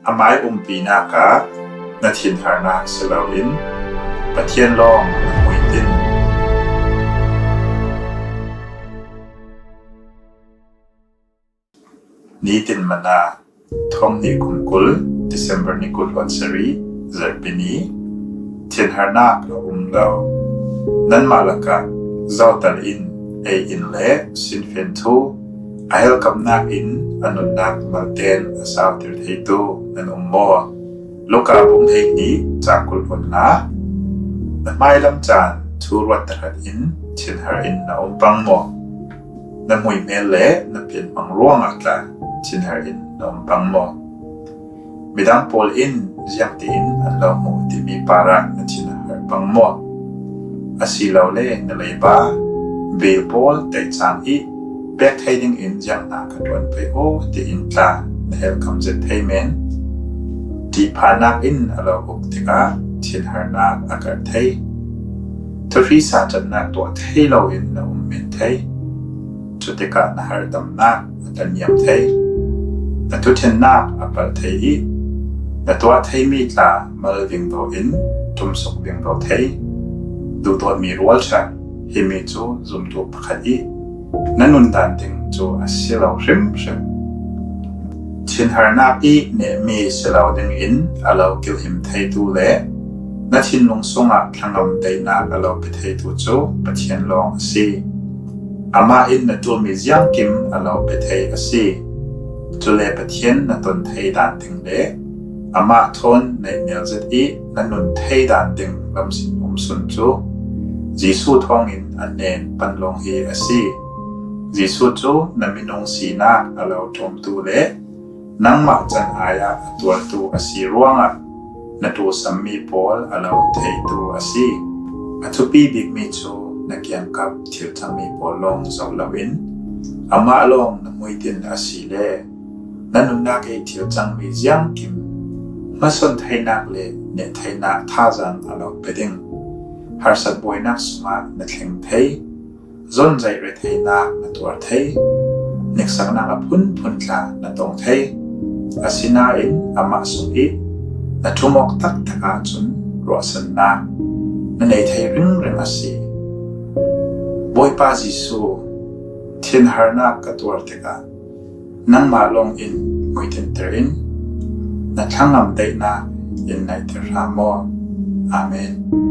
amai pina ka na thin harnak selawin pathian long na muitin nitin mana thom ni kumkul December ni kul wansari zarbini thin harnak na umlaw nan malaka zawtal in ay inle sinfen thu ahel kamnak in anunnak malten asawtir theitu nan ummo loka bung hei ni chakul onna na mai lam chan thurwat tarat in thin har in na umpang mo na mui mele na pin pang ruang atla thin har in na umpang mo midang pol in jiang ti in an lo mu ti mi para na thin har pang mo asilaw le na leiba bil pol tay chang i pek thay ding in jiang na katwan pe o ti in tla na hel kam zet thay men ti panak in alo uk tika thin har nak akar thay Tari sa chan nak tua thay lau in na men thay chu tika na har dam nak atan yam thay na tu thin nak apal thay i na tua thay mi tla mal ving do in tum sok ving do thay du tuat mi rual chan hi mi chu zum tu pakhat i nanun dan ting chu asilaw rim rim thin har nak i ne mi silaw ding in alaw kil him thay tu le na thin lung songa thangam dei nak alaw pe thay tu chu pathian long asi ama in na tu mi jiang kim alaw pe thay asi chu le pathian na ton thay dan ting le ama thon nei nel zet i nanun thay dan ting lam sin sun chu Jisu thong in anen panlong hi asi Jisu chu naminong sina alaw thom tu le nang ma chan aya atwal tu asi ruanga na tu sammi pol alaw thei tu asi athupi big mi chu na kyam kap thil chami pol long zaw lawin ama long na muitin asi le nanun na ke thil chang mi jiang kim mason thai nak le ne thai nak tha jang alaw peding har sat boy nak sma na thleng thei zon zai re thei nak na tuar thei nek sak na phun tla na tong thei asina in ama sung i na thumok tak taka chun ro san na na nei thei ring ring asi boy pa Jisu thin har na ka tuar teka nang ma long in muiten ter in na thangam dei na in nai ter mo amen